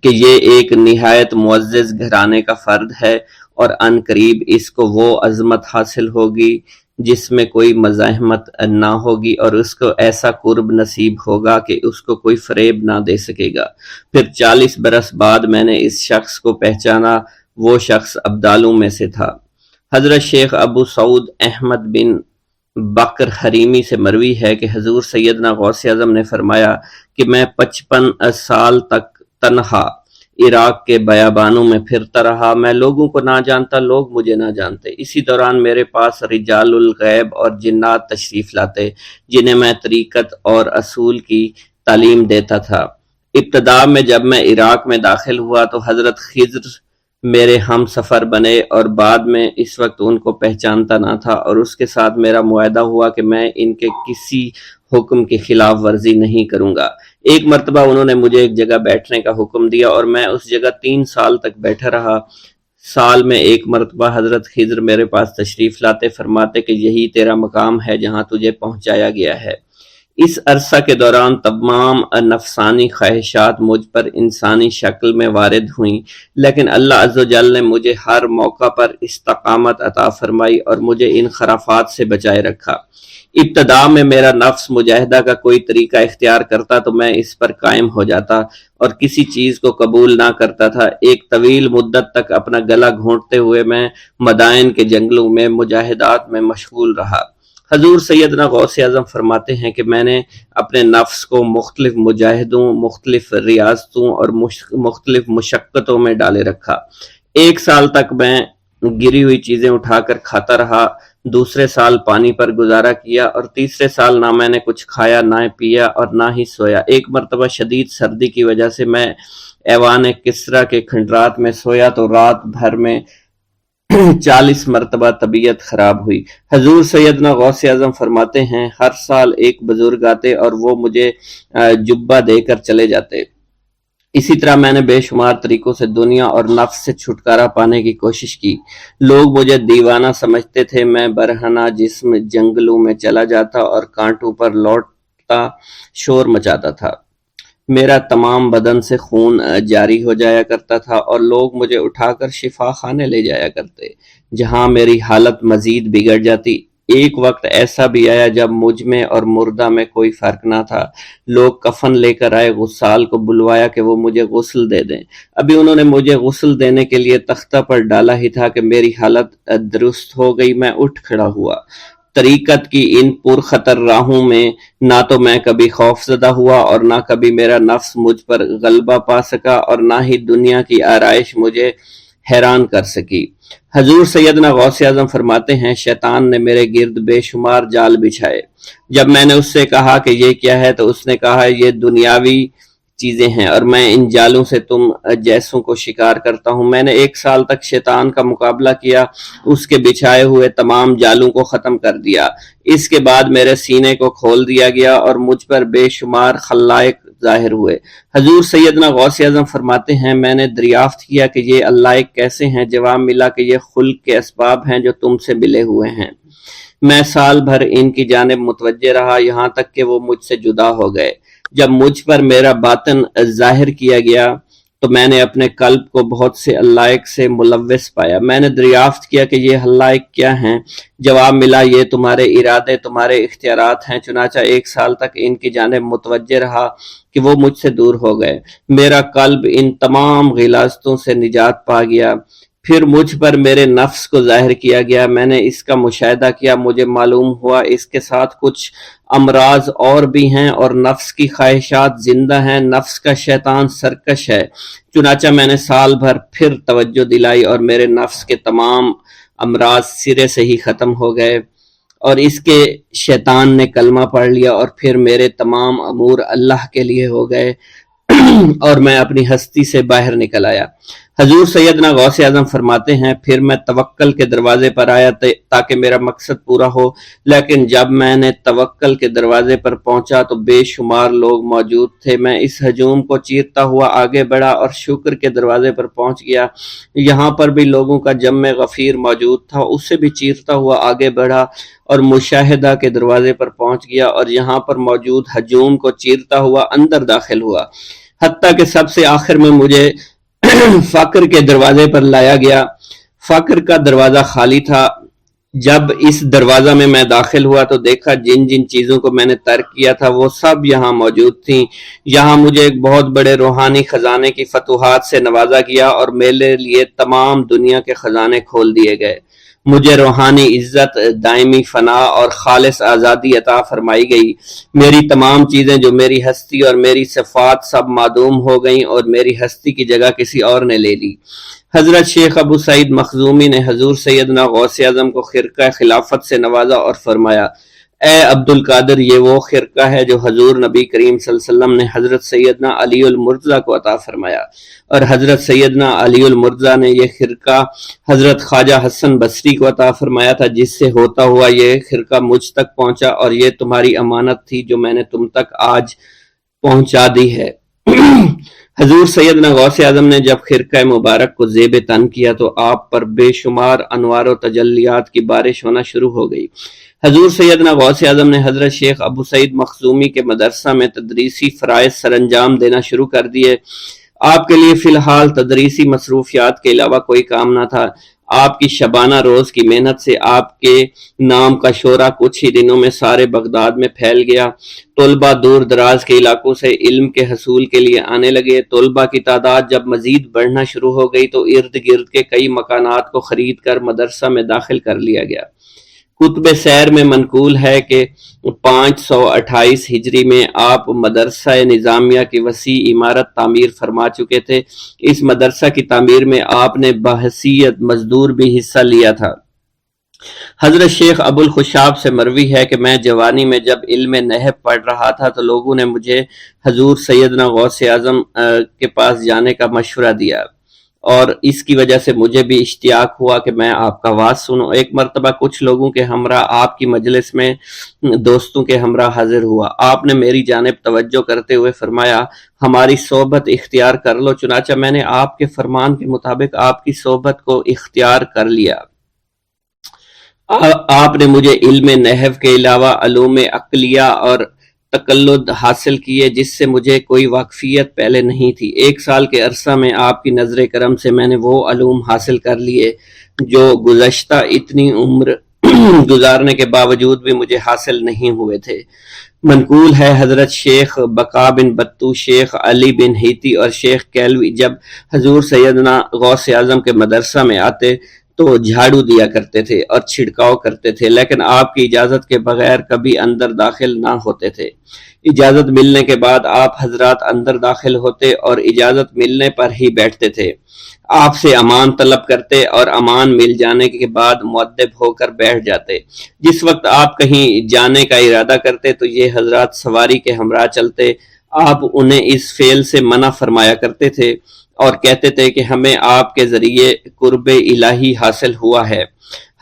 کہ یہ ایک نہایت معزز گھرانے کا فرد ہے اور عن قریب اس کو وہ عظمت حاصل ہوگی جس میں کوئی مزاحمت نہ ہوگی، اور اس کو ایسا قرب نصیب ہوگا کہ اس کو کوئی فریب نہ دے سکے گا۔ پھر 40 برس بعد میں نے اس شخص کو پہچانا، وہ شخص ابدالوں میں سے تھا۔ حضرت شیخ ابو سعود احمد بن بکر حریمی سے مروی ہے کہ حضور سیدنا غوث اعظم نے فرمایا کہ میں 55 سال تک تنہا عراق کے بیابانوں میں پھرتا رہا، میں لوگوں کو نہ جانتا، لوگ مجھے نہ جانتے۔ اسی دوران میرے پاس رجال الغیب اور جنات تشریف لاتے جنہیں میں طریقت اور اصول کی تعلیم دیتا تھا۔ ابتدا میں جب میں عراق میں داخل ہوا تو حضرت خضر میرے ہم سفر بنے اور بعد میں اس وقت ان کو پہچانتا نہ تھا، اور اس کے ساتھ میرا معاہدہ ہوا کہ میں ان کے کسی حکم کی خلاف ورزی نہیں کروں گا۔ ایک مرتبہ انہوں نے مجھے ایک جگہ بیٹھنے کا حکم دیا اور میں اس جگہ 3 سال تک بیٹھا رہا۔ سال میں ایک مرتبہ حضرت خضر میرے پاس تشریف لاتے، فرماتے کہ یہی تیرا مقام ہے جہاں تجھے پہنچایا گیا ہے۔ اس عرصہ کے دوران تمام نفسانی خواہشات مجھ پر انسانی شکل میں وارد ہوئیں، لیکن اللہ عز و جل نے مجھے ہر موقع پر استقامت عطا فرمائی اور مجھے ان خرافات سے بچائے رکھا۔ ابتدا میں میرا نفس مجاہدہ کا کوئی طریقہ اختیار کرتا تو میں اس پر قائم ہو جاتا اور کسی چیز کو قبول نہ کرتا تھا۔ ایک طویل مدت تک اپنا گلا گھونٹتے ہوئے میں مدائن کے جنگلوں میں مجاہدات میں مشغول رہا۔ حضور سیدنا غوث اعظم فرماتے ہیں کہ میں نے اپنے نفس کو مختلف مجاہدوں، مختلف ریاضتوں اور مختلف مشقتوں میں ڈالے رکھا۔ 1 سال تک میں گری ہوئی چیزیں اٹھا کر کھاتا رہا، دوسرے سال پانی پر گزارا کیا اور تیسرے سال نہ میں نے کچھ کھایا، نہ پیا اور نہ ہی سویا۔ ایک مرتبہ شدید سردی کی وجہ سے میں ایوان کسریٰ کے کھنڈرات میں سویا تو رات بھر میں 40 مرتبہ طبیعت خراب ہوئی۔ حضور سیدنا غوث اعظم فرماتے ہیں ہر سال ایک بزرگ آتے اور وہ مجھے جبہ دے کر چلے جاتے۔ اسی طرح میں نے بے شمار طریقوں سے دنیا اور نفس سے چھٹکارا پانے کی کوشش کی۔ لوگ مجھے دیوانہ سمجھتے تھے۔ میں برہنہ جسم جنگلوں میں چلا جاتا اور کانٹوں پر لوٹتا شور مچاتا تھا۔ میرا تمام بدن سے خون جاری ہو جایا کرتا تھا اور لوگ مجھے اٹھا کر شفا خانے لے جایا کرتے، جہاں میری حالت مزید بگڑ جاتی۔ ایک وقت ایسا بھی آیا جب مجھ میں اور مردہ میں کوئی فرق نہ تھا۔ لوگ کفن لے کر آئے، غسال کو بلوایا کہ وہ مجھے غسل دے دیں۔ ابھی انہوں نے مجھے غسل دینے کے لیے تختہ پر ڈالا ہی تھا کہ میری حالت درست ہو گئی۔ میں اٹھ کھڑا ہوا۔ طریقت کی ان پرخطر راہوں میں نہ تو میں کبھی خوف زدہ ہوا اور نہ کبھی میرا نفس مجھ پر غلبہ پا سکا اور نہ ہی دنیا کی آرائش مجھے حیران کر سکی۔ حضور سیدنا غوث اعظم فرماتے ہیں شیطان نے میرے گرد بے شمار جال بچھائے۔ جب میں نے اس سے کہا کہ یہ کیا ہے تو اس نے کہا یہ دنیاوی چیزیں ہیں اور میں ان جالوں سے تم جیسوں کو شکار کرتا ہوں۔ میں نے 1 سال تک شیطان کا مقابلہ کیا، اس کے بچھائے ہوئے تمام جالوں کو ختم کر دیا۔ اس کے بعد میرے سینے کو کھول دیا گیا اور مجھ پر بے شمار خلائق ظاہر ہوئے۔ حضور سیدنا غوث اعظم فرماتے ہیں میں نے دریافت کیا کہ یہ علائق کیسے ہیں؟ جواب ملا کہ یہ خلق کے اسباب ہیں جو تم سے ملے ہوئے ہیں۔ میں سال بھر ان کی جانب متوجہ رہا، یہاں تک کہ وہ مجھ سے جدا ہو گئے۔ جب مجھ پر میرا باطن ظاہر کیا گیا تو میں نے اپنے قلب کو بہت سے علائق سے ملوث پایا۔ میں نے دریافت کیا کہ یہ علائق کیا ہیں؟ جواب ملا یہ تمہارے ارادے، تمہارے اختیارات ہیں۔ چنانچہ 1 سال تک ان کی جانب متوجہ رہا کہ وہ مجھ سے دور ہو گئے۔ میرا قلب ان تمام غلاظتوں سے نجات پا گیا۔ پھر مجھ پر میرے نفس کو ظاہر کیا گیا۔ میں نے اس کا مشاہدہ کیا، مجھے معلوم ہوا اس کے ساتھ کچھ امراض اور بھی ہیں اور نفس کی خواہشات زندہ ہیں۔ نفس کا شیطان سرکش ہے۔ چنانچہ میں نے سال بھر پھر توجہ دلائی اور میرے نفس کے تمام امراض سرے سے ہی ختم ہو گئے اور اس کے شیطان نے کلمہ پڑھ لیا اور پھر میرے تمام امور اللہ کے لیے ہو گئے اور میں اپنی ہستی سے باہر نکل آیا۔ حضور سیدنا غوث اعظم فرماتے ہیں پھر میں توکل کے دروازے پر آیا تاکہ میرا مقصد پورا ہو، لیکن جب میں نے توکل کے دروازے پر پہنچا تو بے شمار لوگ موجود تھے۔ میں اس ہجوم کو چیرتا ہوا آگے بڑھا اور شکر کے دروازے پر پہنچ گیا۔ یہاں پر بھی لوگوں کا جمع غفیر موجود تھا، اسے بھی چیرتا ہوا آگے بڑھا اور مشاہدہ کے دروازے پر پہنچ گیا اور یہاں پر موجود ہجوم کو چیرتا ہوا اندر داخل ہوا، حتیٰ کہ سب سے آخر میں مجھے فقر کے دروازے پر لایا گیا۔ فقر کا دروازہ خالی تھا۔ جب اس دروازہ میں داخل ہوا تو دیکھا جن جن چیزوں کو میں نے ترک کیا تھا وہ سب یہاں موجود تھیں۔ یہاں مجھے ایک بہت بڑے روحانی خزانے کی فتوحات سے نوازا گیا اور میرے لیے تمام دنیا کے خزانے کھول دیے گئے۔ مجھے روحانی عزت، دائمی فنا اور خالص آزادی عطا فرمائی گئی۔ میری تمام چیزیں جو میری ہستی اور میری صفات سب معدوم ہو گئیں اور میری ہستی کی جگہ کسی اور نے لے لی۔ حضرت شیخ ابو سعید مخزومی نے حضور سیدنا غوث اعظم کو خرقہ خلافت سے نوازا اور فرمایا اے عبد القادر، یہ وہ خرقہ ہے جو حضور نبی کریم صلی اللہ علیہ وسلم نے حضرت سیدنا علی المرتضیٰ کو عطا فرمایا، اور حضرت سیدنا علی المرتضیٰ نے یہ خرقہ حضرت خواجہ حسن بصری کو عطا فرمایا تھا، جس سے ہوتا ہوا یہ خرقہ مجھ تک پہنچا اور یہ تمہاری امانت تھی جو میں نے تم تک آج پہنچا دی ہے۔ حضور سیدنا غوث اعظم نے جب خرقہ مبارک کو زیب تن کیا تو آپ پر بے شمار انوار و تجلیات کی بارش ہونا شروع ہو گئی۔ حضور سیدنا غوث اعظم نے حضرت شیخ ابو سعید مخزومی کے مدرسہ میں تدریسی فرائض سر انجام دینا شروع کر دیے۔ آپ کے لیے فی الحال تدریسی مصروفیات کے علاوہ کوئی کام نہ تھا۔ آپ کی شبانہ روز کی محنت سے آپ کے نام کا شہرہ کچھ ہی دنوں میں سارے بغداد میں پھیل گیا۔ طلبہ دور دراز کے علاقوں سے علم کے حصول کے لیے آنے لگے۔ طلبہ کی تعداد جب مزید بڑھنا شروع ہو گئی تو ارد گرد کے کئی مکانات کو خرید کر مدرسہ میں داخل کر لیا گیا۔ کتب سیر میں منقول ہے کہ 528 ہجری میں آپ مدرسہ نظامیہ کی وسیع عمارت تعمیر فرما چکے تھے۔ اس مدرسہ کی تعمیر میں آپ نے بحیثیت مزدور بھی حصہ لیا تھا۔ حضرت شیخ ابو الخشاب سے مروی ہے کہ میں جوانی میں جب علم نحو پڑھ رہا تھا تو لوگوں نے مجھے حضور سیدنا غوث اعظم کے پاس جانے کا مشورہ دیا، اور اس کی وجہ سے مجھے بھی اشتیاق ہوا کہ میں آپ کا واز سنوں۔ ایک مرتبہ کچھ لوگوں کے ہمراہ آپ کی مجلس میں دوستوں کے ہمراہ حاضر ہوا۔ آپ نے میری جانب توجہ کرتے ہوئے فرمایا، ہماری صحبت اختیار کر لو۔ چنانچہ میں نے آپ کے فرمان کے مطابق آپ کی صحبت کو اختیار کر لیا۔ آپ نے مجھے علم نحو کے علاوہ علوم عقلیہ اور تقلد حاصل کیے جس سے مجھے کوئی واقفیت پہلے نہیں تھی۔ 1 سال کے عرصہ میں آپ کی نظر کرم سے میں نے وہ علوم حاصل کر لیے جو گزشتہ اتنی عمر گزارنے کے باوجود بھی مجھے حاصل نہیں ہوئے تھے۔ منقول ہے حضرت شیخ بقا بن بطو، شیخ علی بن ہیتی اور شیخ کیلوی جب حضور سیدنا غوث اعظم کے مدرسہ میں آتے تو جھاڑو دیا کرتے تھے اور چھڑکاؤ کرتے تھے، لیکن آپ کی اجازت کے بغیر کبھی اندر داخل نہ ہوتے تھے۔ اجازت ملنے کے بعد آپ حضرات اندر داخل ہوتے اور اجازت ملنے پر ہی بیٹھتے تھے۔ آپ سے امان طلب کرتے اور امان مل جانے کے بعد مؤدب ہو کر بیٹھ جاتے۔ جس وقت آپ کہیں جانے کا ارادہ کرتے تو یہ حضرات سواری کے ہمراہ چلتے۔ آپ انہیں اس فعل سے منع فرمایا کرتے تھے اور کہتے تھے کہ ہمیں آپ کے ذریعے قرب الہی حاصل ہوا ہے۔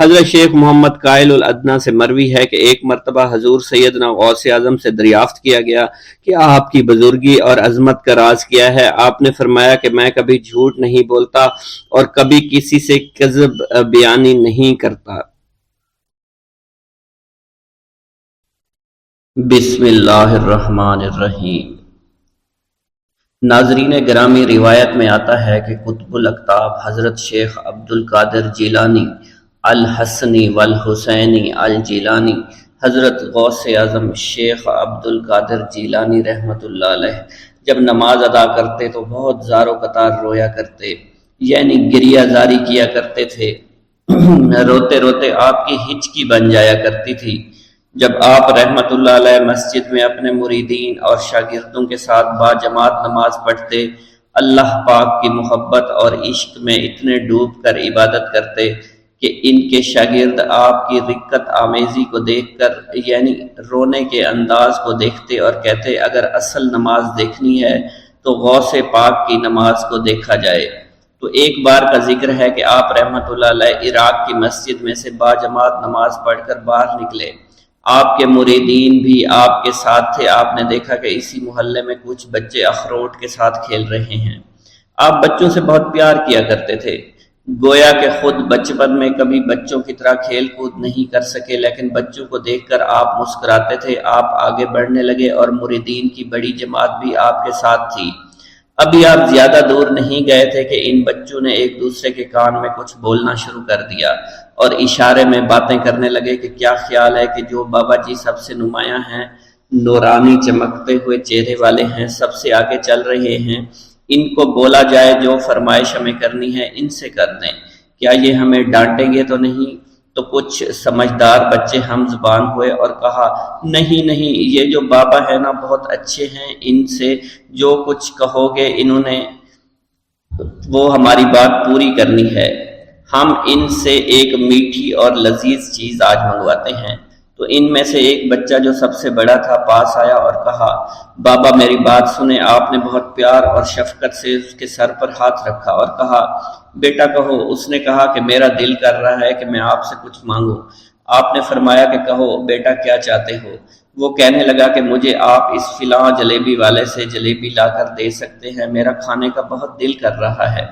حضرت شیخ محمد قائل الادنیٰ سے مروی ہے کہ ایک مرتبہ حضور سیدنا غوث اعظم سے دریافت کیا گیا کہ آپ کی بزرگی اور عظمت کا راز کیا ہے۔ آپ نے فرمایا کہ میں کبھی جھوٹ نہیں بولتا اور کبھی کسی سے کذب بیانی نہیں کرتا۔ بسم اللہ الرحمن الرحیم۔ ناظرین گرامی، روایت میں آتا ہے کہ قطب الاقطاب حضرت شیخ عبد القادر جیلانی الحسنی والحسینی الجیلانی، حضرت غوث اعظم شیخ عبد القادر جیلانی رحمۃ اللہ علیہ جب نماز ادا کرتے تو بہت زار و قطار رویا کرتے، یعنی گریہ زاری کیا کرتے تھے۔ روتے روتے آپ کی ہچکی بن جایا کرتی تھی۔ جب آپ رحمت اللہ علیہ مسجد میں اپنے مریدین اور شاگردوں کے ساتھ باجماعت نماز پڑھتے، اللہ پاک کی محبت اور عشق میں اتنے ڈوب کر عبادت کرتے کہ ان کے شاگرد آپ کی رقت آمیزی کو دیکھ کر، یعنی رونے کے انداز کو دیکھتے اور کہتے، اگر اصل نماز دیکھنی ہے تو غوث پاک کی نماز کو دیکھا جائے۔ تو ایک بار کا ذکر ہے کہ آپ رحمت اللہ علیہ عراق کی مسجد میں سے باجماعت نماز پڑھ کر باہر نکلے۔ آپ کے مریدین بھی آپ کے ساتھ تھے۔ آپ نے دیکھا کہ اسی محلے میں کچھ بچے اخروٹ کے ساتھ کھیل رہے ہیں۔ آپ بچوں سے بہت پیار کیا کرتے تھے، گویا کہ خود بچپن میں کبھی بچوں کی طرح کھیل کود نہیں کر سکے، لیکن بچوں کو دیکھ کر آپ مسکراتے تھے۔ آپ آگے بڑھنے لگے اور مریدین کی بڑی جماعت بھی آپ کے ساتھ تھی۔ ابھی آپ زیادہ دور نہیں گئے تھے کہ ان بچوں نے ایک دوسرے کے کان میں کچھ بولنا شروع کر دیا اور اشارے میں باتیں کرنے لگے کہ کیا خیال ہے کہ جو بابا جی سب سے نمایاں ہیں، نورانی چمکتے ہوئے چہرے والے ہیں، سب سے آگے چل رہے ہیں، ان کو بولا جائے جو فرمائش ہمیں کرنی ہے ان سے کر دیں، کیا یہ ہمیں ڈانٹیں گے تو نہیں؟ تو کچھ سمجھدار بچے ہم زبان ہوئے اور کہا، نہیں نہیں، یہ جو بابا ہے نا بہت اچھے ہیں، ان سے جو کچھ کہو گے انہوں نے وہ ہماری بات پوری کرنی ہے، ہم ان سے ایک میٹھی اور لذیذ چیز آج منگواتے ہیں۔ تو ان میں سے ایک بچہ جو سب سے بڑا تھا پاس آیا اور کہا، بابا میری بات سنیں۔ آپ نے بہت پیار اور شفقت سے اس کے سر پر ہاتھ رکھا اور کہا، بیٹا کہو۔ اس نے کہا کہ میرا دل کر رہا ہے کہ میں آپ سے کچھ مانگوں۔ آپ نے فرمایا کہ کہو بیٹا کیا چاہتے ہو؟ وہ کہنے لگا کہ مجھے آپ اس فلاں جلیبی والے سے جلیبی لا کر دے سکتے ہیں، میرا کھانے کا بہت دل کر رہا ہے۔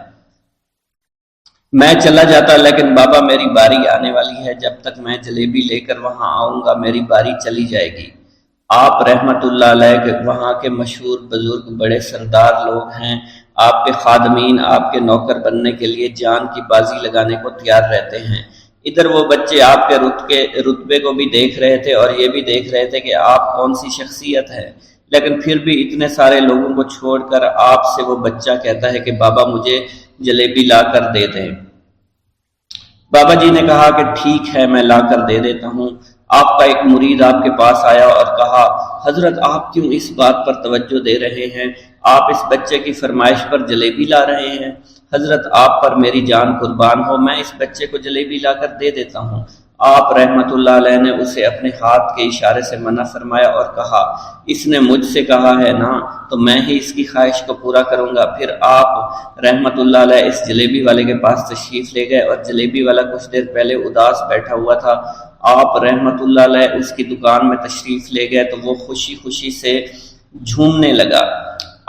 میں چلا جاتا لیکن بابا میری باری آنے والی ہے، جب تک میں جلیبی لے کر وہاں آؤں گا میری باری چلی جائے گی۔ آپ رحمت اللہ علیہ کے وہاں کے مشہور بزرگ بڑے سردار لوگ ہیں، آپ کے خادمین آپ کے نوکر بننے کے لیے جان کی بازی لگانے کو تیار رہتے ہیں۔ ادھر وہ بچے آپ کے رتبے کو بھی دیکھ رہے تھے اور یہ بھی دیکھ رہے تھے کہ آپ کون سی شخصیت ہے، لیکن پھر بھی اتنے سارے لوگوں کو چھوڑ کر آپ سے وہ بچہ کہتا ہے کہ بابا مجھے جلیبی لا کر دے دیں۔ بابا جی نے کہا کہ ٹھیک ہے میں لا کر دے دیتا ہوں۔ آپ کا ایک مرید آپ کے پاس آیا اور کہا حضرت آپ کیوں اس بات پر توجہ دے رہے ہیں، آپ اس بچے کی فرمائش پر جلیبی لا رہے ہیں۔ حضرت آپ پر میری جان قربان ہو، میں اس بچے کو جلیبی لا کر دے دیتا ہوں۔ آپ رحمت اللہ علیہ نے اسے اپنے ہاتھ کے اشارے سے منع فرمایا اور کہا اس نے مجھ سے کہا ہے نا تو میں ہی اس کی خواہش کو پورا کروں گا۔ پھر آپ رحمت اللہ علیہ اس جلیبی والے کے پاس تشریف لے گئے اور جلیبی والا کچھ دیر پہلے اداس بیٹھا ہوا تھا۔ آپ رحمت اللہ علیہ اس کی دکان میں تشریف لے گئے تو وہ خوشی خوشی سے جھومنے لگا۔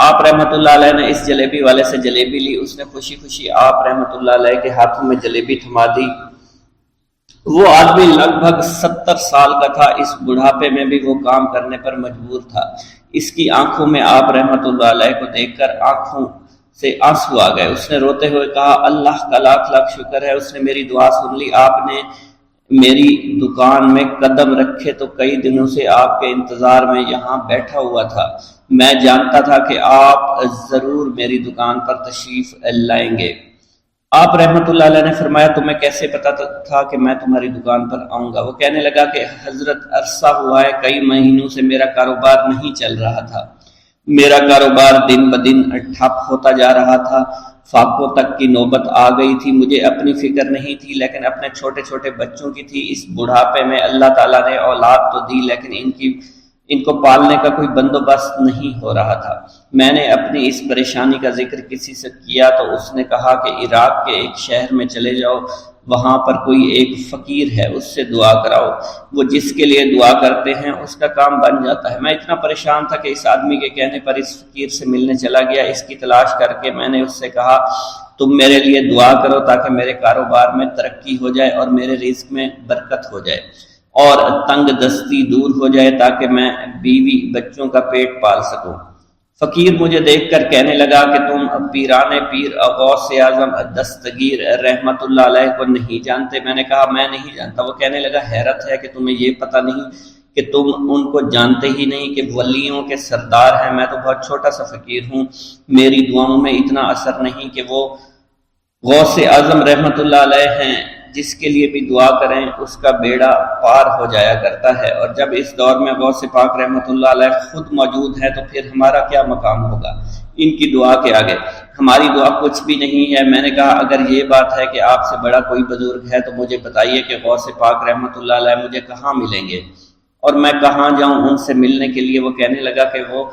آپ رحمت اللہ علیہ نے اس جلیبی والے سے جلیبی لی، اس نے خوشی خوشی آپ رحمت اللہ علیہ کے ہاتھوں میں جلیبی تھما دی۔ وہ آدمی لگ بھگ 70 سال کا تھا، اس بڑھاپے میں بھی وہ کام کرنے پر مجبور تھا۔ اس کی آنکھوں میں آپ رحمت اللہ علیہ کو دیکھ کر آنکھوں سے آنسو آ گئے۔ اس نے روتے ہوئے کہا اللہ کا لاکھ لاکھ شکر ہے، اس نے میری دعا سن لی۔ آپ نے میری دکان میں قدم رکھے تو کئی دنوں سے آپ کے انتظار میں یہاں بیٹھا ہوا تھا۔ میں جانتا تھا کہ آپ ضرور میری دکان پر تشریف لائیں گے۔ آپ رحمت اللہ علیہ نے فرمایا تمہیں کیسے پتا تھا کہ میں تمہاری دکان پر آؤں گا؟ وہ کہنے لگا کہ حضرت عرصہ ہوا ہے، کئی مہینوں سے میرا کاروبار نہیں چل رہا تھا، میرا کاروبار دن بدن ٹھپ ہوتا جا رہا تھا، فاقوں تک کی نوبت آ گئی تھی۔ مجھے اپنی فکر نہیں تھی لیکن اپنے چھوٹے چھوٹے بچوں کی تھی۔ اس بڑھاپے میں اللہ تعالیٰ نے اولاد تو دی لیکن ان کو پالنے کا کوئی بندوبست نہیں ہو رہا تھا۔ میں نے اپنی اس پریشانی کا ذکر کسی سے کیا تو اس نے کہا کہ عراق کے ایک شہر میں چلے جاؤ، وہاں پر کوئی ایک فقیر ہے، اس سے دعا کراؤ، وہ جس کے لیے دعا کرتے ہیں اس کا کام بن جاتا ہے۔ میں اتنا پریشان تھا کہ اس آدمی کے کہنے پر اس فقیر سے ملنے چلا گیا۔ اس کی تلاش کر کے میں نے اس سے کہا تم میرے لیے دعا کرو تاکہ میرے کاروبار میں ترقی ہو جائے اور میرے رزق میں برکت ہو جائے اور تنگ دستی دور ہو جائے تاکہ میں بیوی بچوں کا پیٹ پال سکوں۔ فقیر مجھے دیکھ کر کہنے لگا کہ تم پیرانے پیر غوث اعظم دستگیر رحمت اللہ علیہ کو نہیں جانتے؟ میں نے کہا میں نہیں جانتا۔ وہ کہنے لگا حیرت ہے کہ تمہیں یہ پتہ نہیں کہ تم ان کو جانتے ہی نہیں کہ ولیوں کے سردار ہیں۔ میں تو بہت چھوٹا سا فقیر ہوں، میری دعاؤں میں اتنا اثر نہیں کہ وہ غوث اعظم رحمت اللہ علیہ ہیں، جس کے لیے بھی دعا کریں اس کا بیڑا پار ہو جایا کرتا ہے، اور جب اس دور میں غوث پاک رحمت اللہ علیہ خود موجود ہے تو پھر ہمارا کیا مقام ہوگا ان کی دعا کے آگے؟ ہماری دعا کچھ بھی نہیں ہے۔ میں نے کہا اگر یہ بات ہے کہ آپ سے بڑا کوئی بزرگ ہے تو مجھے بتائیے کہ غوث پاک رحمت اللہ علیہ مجھے کہاں ملیں گے اور میں کہاں جاؤں ان سے ملنے کے لیے؟ وہ کہنے لگا کہ وہ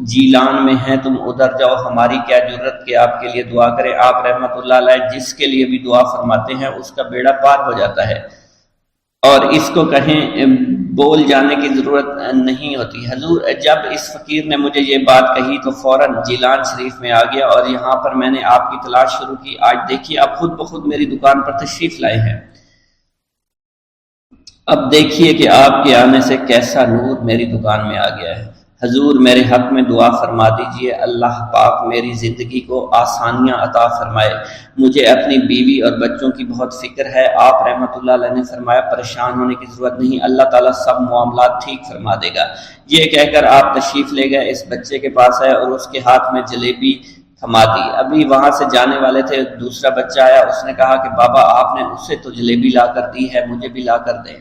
جیلان میں ہیں، تم ادھر جاؤ، ہماری کیا جرت کہ آپ کے لیے دعا کریں۔ آپ رحمت اللہ علیہ جس کے لیے بھی دعا فرماتے ہیں اس کا بیڑا پار ہو جاتا ہے اور اس کو کہیں بول جانے کی ضرورت نہیں ہوتی۔ حضور جب اس فقیر نے مجھے یہ بات کہی تو فوراً جیلان شریف میں آ گیا اور یہاں پر میں نے آپ کی تلاش شروع کی۔ آج دیکھیے آپ خود بخود میری دکان پر تشریف لائے ہیں۔ اب دیکھیے کہ آپ کے آنے سے کیسا نور میری دکان میں آ گیا ہے۔ حضور میرے حق میں دعا فرما دیجئے، اللہ پاک میری زندگی کو آسانیاں عطا فرمائے، مجھے اپنی بیوی اور بچوں کی بہت فکر ہے۔ آپ رحمت اللہ علیہ نے فرمایا پریشان ہونے کی ضرورت نہیں، اللہ تعالیٰ سب معاملات ٹھیک فرما دے گا۔ یہ کہہ کر آپ تشریف لے گئے، اس بچے کے پاس آئے اور اس کے ہاتھ میں جلیبی تھما دی۔ ابھی وہاں سے جانے والے تھے، دوسرا بچہ آیا، اس نے کہا کہ بابا آپ نے اسے تو جلیبی لا کر دی ہے، مجھے بھی لا کر دیں۔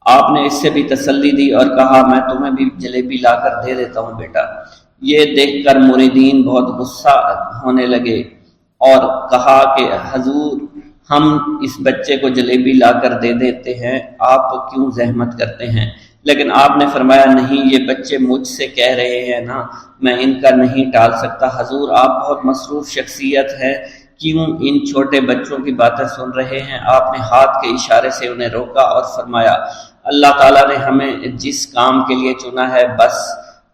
آپ نے اس سے بھی تسلی دی اور کہا میں تمہیں بھی جلیبی لا کر دے دیتا ہوں بیٹا۔ یہ دیکھ کر مریدین بہت غصہ ہونے لگے اور کہا کہ حضور ہم اس بچے کو جلیبی لا کر دے دیتے ہیں، آپ کیوں زحمت کرتے ہیں؟ لیکن آپ نے فرمایا نہیں، یہ بچے مجھ سے کہہ رہے ہیں نا، میں ان کا نہیں ٹال سکتا۔ حضور آپ بہت مصروف شخصیت ہے، کیوں ان چھوٹے بچوں کی باتیں سن رہے ہیں؟ آپ نے ہاتھ کے اشارے سے انہیں روکا اور فرمایا اللہ تعالیٰ نے ہمیں جس کام کے لیے چنا ہے بس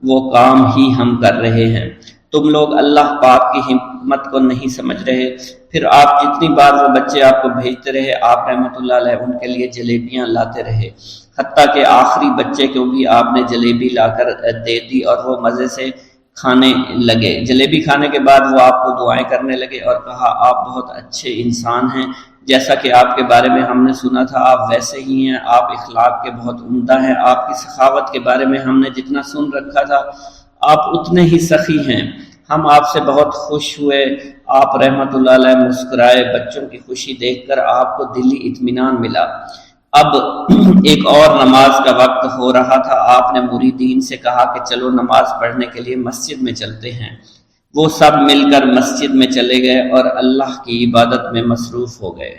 وہ کام ہی ہم کر رہے ہیں۔ تم لوگ اللہ پاک کی حکمت کو نہیں سمجھ رہے۔ پھر آپ جتنی بار وہ بچے آپ کو بھیجتے رہے، آپ رحمۃ اللہ علیہ ان کے لیے جلیبیاں لاتے رہے، حتیٰ کہ آخری بچے کو بھی آپ نے جلیبی لا کر دے دی اور وہ مزے سے کھانے لگے۔ جلیبی کھانے کے بعد وہ آپ کو دعائیں کرنے لگے اور کہا آپ بہت اچھے انسان ہیں، جیسا کہ آپ کے بارے میں ہم نے سنا تھا آپ ویسے ہی ہیں، آپ اخلاق کے بہت عمدہ ہیں، آپ کی سخاوت کے بارے میں ہم نے جتنا سن رکھا تھا آپ اتنے ہی سخی ہیں، ہم آپ سے بہت خوش ہوئے۔ آپ رحمۃ اللہ علیہ مسکرائے، بچوں کی خوشی دیکھ کر آپ کو دلی اطمینان ملا۔ اب ایک اور نماز کا وقت ہو رہا تھا، آپ نے مریدین سے کہا کہ چلو نماز پڑھنے کے لیے مسجد میں چلتے ہیں۔ وہ سب مل کر مسجد میں چلے گئے اور اللہ کی عبادت میں مصروف ہو گئے۔